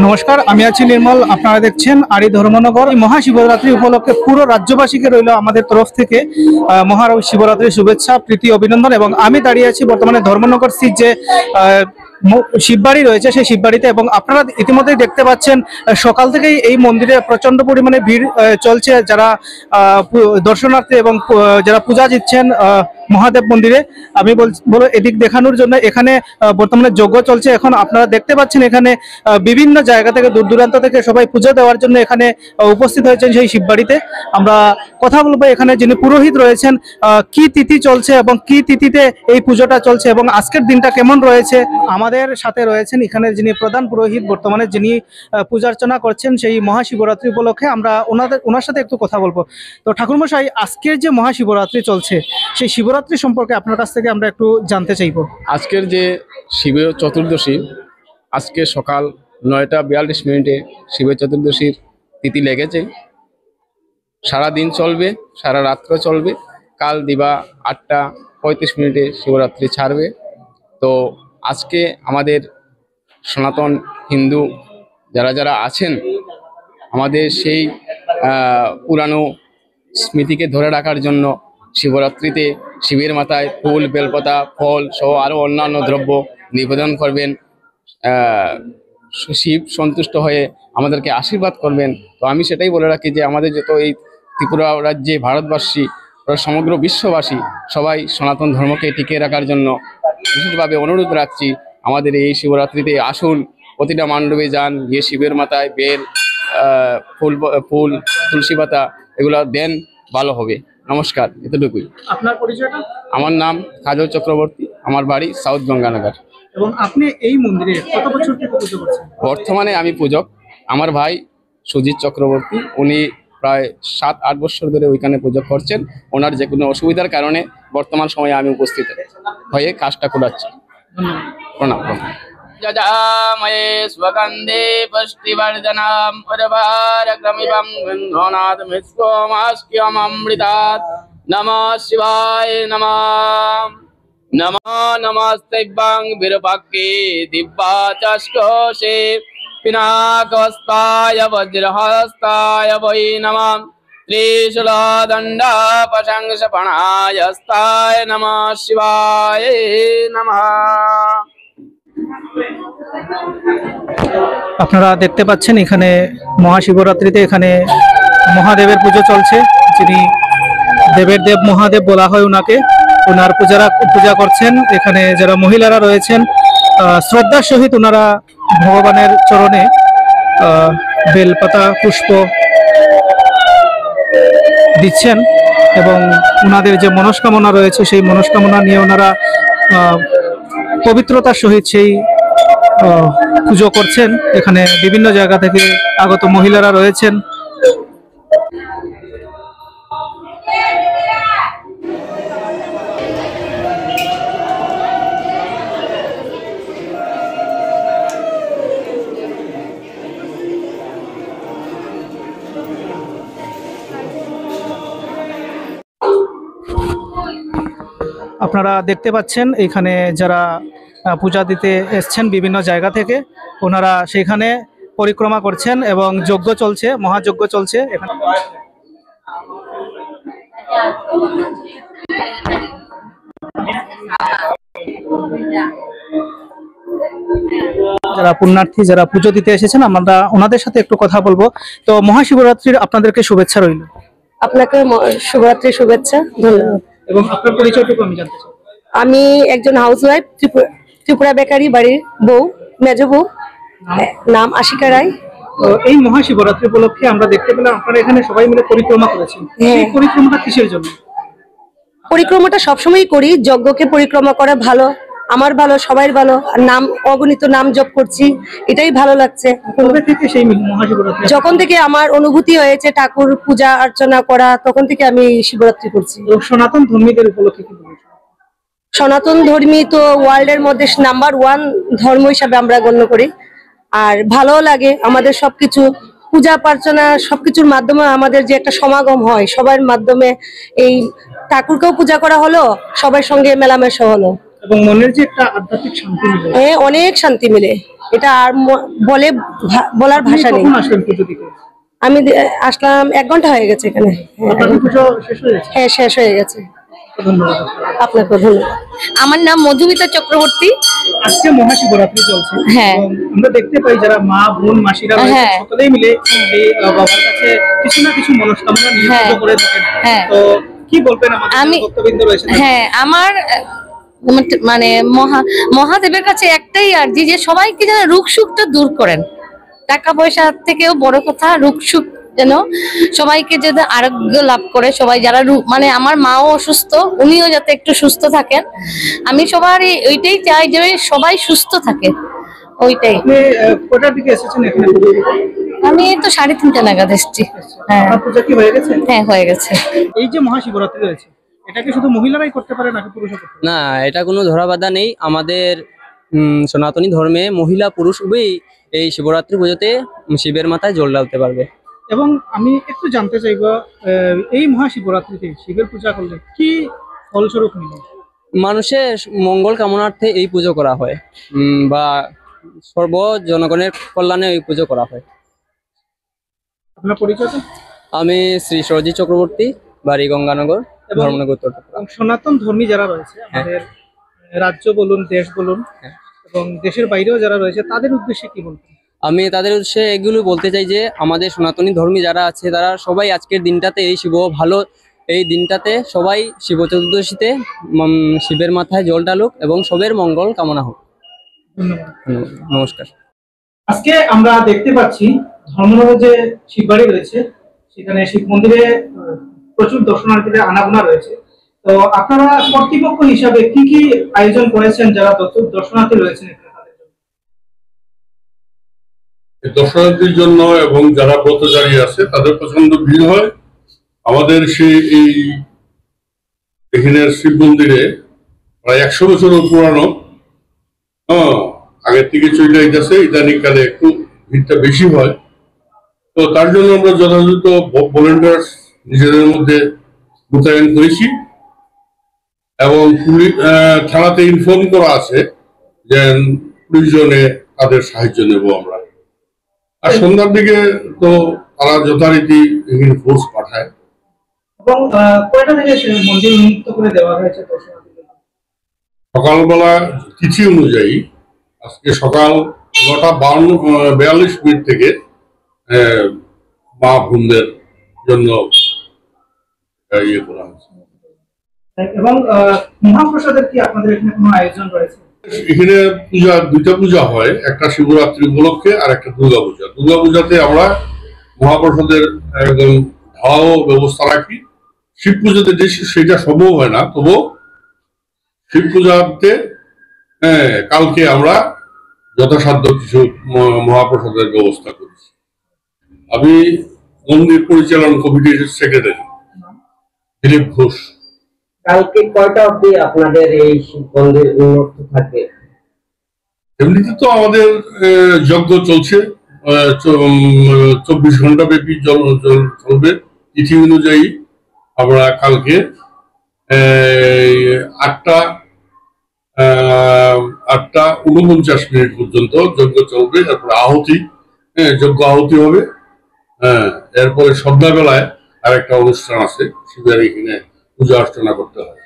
নমস্কার, আমি আছি নির্মল। আপনারা দেখছেন আরি ধর্মনগর। মহাশিবরাত্রি উপলক্ষে পুরো রাজ্যবাসীকে রইল আমাদের তরফ থেকে মহাশিবরাত্রির শুভেচ্ছা, প্রীতি, অভিনন্দন। এবং আমি দাঁড়িয়ে আছি বর্তমানে ধর্মনগর স্থিত যে শিববাড়ি রয়েছে সেই শিববাড়িতে, এবং আপনারা ইতিমধ্যেই দেখতে পাচ্ছেন সকাল থেকেই এই মন্দিরে প্রচন্ড পরিমাণে ভিড় চলছে। যারা দর্শনার্থী এবং যারা পূজা দিচ্ছেন মহাদেব মন্দিরে, আমি বলবো এদিক দেখানোর জন্য এখানে বর্তমানে যজ্ঞ চলছে। এখন আপনারা দেখতে পাচ্ছেন এখানে বিভিন্ন জায়গা থেকে, দূর দূরান্ত থেকে সবাই পুজো দেওয়ার জন্য এখানে উপস্থিত হয়েছেন সেই শিববাড়িতে। আমরা কথা বলবো এখানে যিনি পুরোহিত রয়েছেন, কি তিথি চলছে এবং কি তিথিতে এই পুজোটা চলছে এবং আজকের দিনটা কেমন রয়েছে। আমাদের সাথে রয়েছেন এখানে যিনি প্রধান পুরোহিত, বর্তমানে যিনি পূজা অর্চনা করছেন সেই মহাশিবরাত্রি উপলক্ষে। আমরা ওনার সাথে একটু কথা বলবো। তো ঠাকুরমশাই, আজকের যে মহাশিবরাত্রি চলছে সেই শিবরাত্রি সম্পর্কে আপনার কাছ থেকে আমরা একটু জানতে চাইবো। আজকের যে শিব চতুর্দশী, আজকে সকাল 9:42 শিব চতুর্দশীর তিথি লেগেছে। সারা দিন চলবে, সারা রাত্র চলবে। কাল দিবা 8:35 শিবরাত্রি ছাড়বে। তো আজকে আমাদের সনাতন হিন্দু যারা যারা আছেন, আমাদের সেই পুরানো স্মৃতিকে ধরে রাখার জন্য শিবরাত্রিতে শিবের মাথায় ফুল, বেলপাতা, ফল সহ আরও অন্যান্য দ্রব্য নিবেদন করবেন। শিব সন্তুষ্ট হয়ে আমাদেরকে আশীর্বাদ করবেন। তো আমি সেটাই বলে রাখি যে আমাদের যত এই ত্রিপুরা রাজ্যে ভারতবাসী, সমগ্র বিশ্ববাসী সবাই সনাতন ধর্মকে টিকিয়ে রাখার জন্য বিশেষভাবে অনুরোধ রাখছি। আমাদের এই শিবরাত্রিতে আসুন, প্রতিটা মণ্ডপে যান, গিয়ে শিবের মাথায় বেল, ফুল, তুলসী পাতা এগুলো দেন, ভালো হবে। নমস্কার, এতটুকুই। আপনার পরিচয়টা? আমার নাম কাজল চক্রবর্তী, আমার বাড়ি সাউথ গঙ্গানগর। এবং আপনি এই মন্দিরে কত বছর থেকে পুজো করছেন? বর্তমানে আমি পূজক। আমার ভাই সুজিত চক্রবর্তী, উনি প্রায় 7-8 বছর ধরে ওইখানে পুজো করছেন। ওনার যে কোনো অসুবিধার কারণে বর্তমান সময়ে আমি উপস্থিত হয়ে কাজটা করাচ্ছি। প্রণাম। যজাময়ে স্বগন্ধে পুষ্টিবর্ধনম উর্বারকমিবং গন্ধনাদ মিশ্রমাস্ক্যমৃতাৎ। নমঃ শিবায় নমঃ। নমো নমস্তেভ্যং বিরূপাক্ষে দিব্যাচষ্কোষে পিনাকস্তায় বজ্রহস্তায় वै नमः। त्रिशूलदण्डा प्रशंसपणायस्ताय नमः शिवाय नमः। আপনারা দেখতে পাচ্ছেন এখানে মহাশিবরাত্রিতে এখানে মহাদেবের পুজো চলছে। যিনি দেবের দেব মহাদেব বলা হয় ওনাকে, ওনার পূজা করছেন। এখানে যারা মহিলারা রয়েছেন শ্রদ্ধার সহিত ওনারা ভগবানের চরণে বেলপাতা, পুষ্প দিচ্ছেন এবং ওনাদের যে মনস্কামনা রয়েছে সেই মনস্কামনা নিয়ে ওনারা পবিত্রতার সহিত সেই পুজো করছেন। এখানে বিভিন্ন জায়গা থেকে আগত মহিলারা রয়েছেন। আপনারা দেখতে পাচ্ছেন এখানে যারা পূজা দিতে এসছেন বিভিন্ন জায়গা থেকে, ওনারা সেখানে পরিক্রমা করছেন এবং যজ্ঞ চলছে, মহাযজ্ঞ চলছে এখানে। যারা পুণ্যার্থী, যারা পুজো দিতে এসেছেন, আমরা ওনাদের সাথে একটু কথা বলবো। তো মহাশিবরাত্রির আপনাদেরকে শুভেচ্ছা রইল। আপনাকে শিবরাত্রির শুভেচ্ছা, ধন্যবাদ। এবং আপনার পরিচয়টুকু আমি জানতে চাই। আমি একজন হাউসওয়াইফ, ত্রিপুরা বেকারি বাড়ির বউ, মেজ বউ, নাম আশিকা রায়। তো এই মহাশিবরাত্রি উপলক্ষে আমরা দেখতে পেলাম আপনারা এখানে সবাই মিলে পরিক্রমা করেছেন। এই পরিক্রমাটা কিসের জন্য? পরিক্রমাটা সবসময়ই করি, যজ্ঞকে পরিক্রমা করা ভালো, আমার ভালো, সবাই ভালো। আর নাম অগণিত নাম জপ করছি, এটাই ভালো লাগছে। যখন থেকে আমার অনুভূতি হয়েছে ঠাকুর পূজা অর্চনা করা, তখন থেকে আমি শিবরাত্রি করছি। সনাতন ধর্মীদের উপলক্ষে কি বলছেন? সনাতন ধর্মী তো ওয়ার্ল্ডের মধ্যে নাম্বার 1 ধর্ম হিসাবে আমরা গণ্য করি। আর ভালো লাগে আমাদের সবকিছু পূজা প্রার্থনা সবকিছুর মাধ্যমে আমাদের যে একটা সমাগম হয়, সবার মাধ্যমে এই ঠাকুরকেও পূজা করা হলো, সবার সঙ্গে মেলামেশা হলো। এবং মনের যে একটা আধ্যাত্মিক শান্তি মিলে। হ্যাঁ, অনেক শান্তি মিলে, এটা আর বলে বলার ভাষা নেই। কখন আসলেন পুজো দিতে? আমি আসলাম 1 ঘন্টা হয়ে গেছে এখানে। আপনাদের পুজো শেষ হয়ে গেছে? হ্যাঁ, শেষ হয়ে গেছে। ধন্যবাদ। আপনাকে ধন্যবাদ। আমার নাম মধুমিতা চক্রবর্তী। আজকে মহাশিবরাত্রি চলছে। হ্যাঁ। এবং আমরা দেখতে পাই যারা মা, বোন, মাসিরা রয়েছে, হ্যাঁ। সকলেই মিলে এই বাবার কাছে কিছু না কিছু মনস্কামনা নিয়ে হ্যাঁ। পুজো করে থাকেন। হ্যাঁ। তো কি বলবেন আমাদের আমি- ভক্তবৃন্দ রয়েছে? হ্যাঁ, আমার মানে মহাদেবের কাছে একটাই আর্জি যে সবাইকে যেন রোগ সুখটা দূর করেন। টাকা পয়সা থেকেও বড় কথা রোগ সুখ যেন সবাইকে যেন আরোগ্য লাভ করে। সবাই যারা মানে আমার মাও অসুস্থ, উনিও যাতে একটু সুস্থ থাকেন। আমি সবারই ওইটাই চাই যে সবাই সুস্থ থাকে, ওইটাই। আপনি কটার দিকে এসেছেন এখানে পুজো দিতে? আমি তো 3:30 নাগাদ এসেছি। হ্যাঁ, আপনার পূজা কি হয়ে গেছে? হ্যাঁ, হয়ে গেছে। এই যে মহাশিবরাত্রি রয়েছে, এটা কি শুধু মহিলারাই করতে পারে নাকি পুরুষও করতে পারে? না, এটা কোনো ধরাবাধা নেই। আমাদের সনাতনী ধর্মে মহিলা পুরুষ উভয়ই এই শিবরাত্রি পুজোতে শিবের মাথায় জল ঢালতে পারবে। এবং আমি একটু জানতে চাইবো, এই মহাশিবরাত্রিতে শিবের পূজা করলে কি ফলস্বরূপ মিলে? মানুষের মঙ্গল কামনার্থে এই পুজো করা হয়, বা সর্ব জনগণের কল্যাণে এই পুজো করা হয়। আপনার পরিচয়টা? আমি শ্রী সরজিৎ চক্রবর্তী, বাড়ি গঙ্গানগর, এবং- ধর্মনগর, উত্তর ত্রিপুরা। এবং সনাতন ধর্মী যারা রয়েছে আমাদের রাজ্য বলুন, দেশ বলুন, হ্যাঁ। এবং দেশের বাইরেও যারা রয়েছে, তাদের উদ্দেশ্যে কি বলবেন? আমি তাদের উদ্দেশ্যে এগুলো বলতে চাই যে আমাদের সনাতনী ধর্মী যারা আছে তারা সবাই আজকের দিনটাতে এই দিনটাতে সবাই শিব চতুর্দশীতে শিবের মাথায় জল ঢালুক এবং সবের মঙ্গল কামনা হোক। ধন্যবাদ। নমস্কার। আজকে আমরা দেখতে পাচ্ছি ধর্মনগর যে শিববাড়ি রয়েছে, সেখানে শিব মন্দিরে প্রচুর দর্শনার্থীদের আনাগোনা রয়েছে। তো আপনারা কর্তৃপক্ষ হিসাবে কি কি আয়োজন করেছেন যারা দর্শনার্থী রয়েছেন এখানে তাদের জন্য? দর্শনার্থীর জন্য এবং যারা ব্রতচারী আছে তাদের প্রচন্ড ভিড় হয়। আমাদের এই এখানের শিব মন্দিরে প্রায় 100 বছরের পুরানো, আগের থেকে চলে গেছে, ইদানিং কালে একটু ভিড়টা বেশি হয়। তো তার জন্য আমরা যথাযথ ভলেন্টিয়ার্স নিজেদের মধ্যে মোতায়েন করেছি এবং থানাতে ইনফর্ম করা আছে যে প্রয়োজনে তাদের সাহায্য নেব আমরা। আর সন্ধ্যার দিকে তো তারা যথারীতি এখানে ফোর্স পাঠায়। এবং কয়টা থেকে মন্দির উন্মুক্ত করে দেওয়া হয়েছে দর্শনার্থীদের? সকালবেলা তিথি অনুযায়ী আজকে সকাল 9:42 থেকে মা বোনদের জন্য ইয়ে করা হয়েছে। এবং মহাপ্রসাদের কি আপনাদের এখানে কোনো আয়োজন রয়েছে? এখানে দুইটা পূজা হয়, একটা শিবরাত্রি উপলক্ষে আর একটা দুর্গাপূজা। দুর্গাপূজাতে আমরা মহাপ্রসাদের একদম ঢালাও ব্যবস্থা রাখি। শিব পুজোতে সেটা সম্ভব হয় না, তবু শিব পূজাতে কালকে আমরা যথাসাধ্য কিছু মহাপ্রসাদের ব্যবস্থা করেছি। আমি মন্দির পরিচালনা কমিটির সেক্রেটারি দিলীপ ঘোষ। কালকে কয়টা অবধি আপনাদের এই শিব মন্দির উন্মুক্ত থাকবে? এমনিতে তো আমাদের যজ্ঞ চলছে, 24 ঘন্টা ব্যাপী চলবে। তিথি অনুযায়ী আমরা কালকে 8:49 পর্যন্ত যজ্ঞ চলবে। তারপরে যজ্ঞ আহুতি হবে। এরপরে সন্ধ্যাবেলায় আর একটা অনুষ্ঠান আছে, শিবের এখানে পূজা অর্চনা করতে হয়।